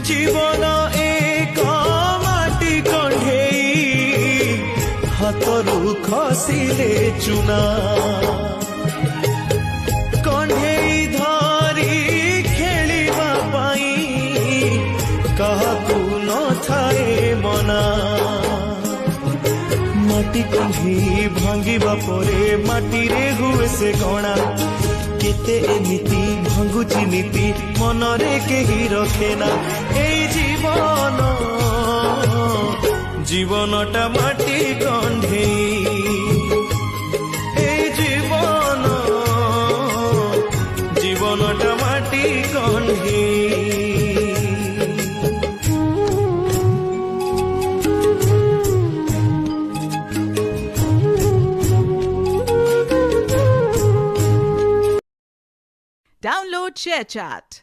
जीवन एक माटी कंढेई हाथरू खसिले चुना कंढेई धरी खेलिबा पाई काहाकू न थाए मना माटी कंढेई भांगिबा परे माटी रे हुए से गणा केते एमिति भांगुची नीति मनरे केही रखेना एई जीवन जीवनटा माटी कंढेई एई जीवन जीवनटा माटी कंढेई Download ShareChat.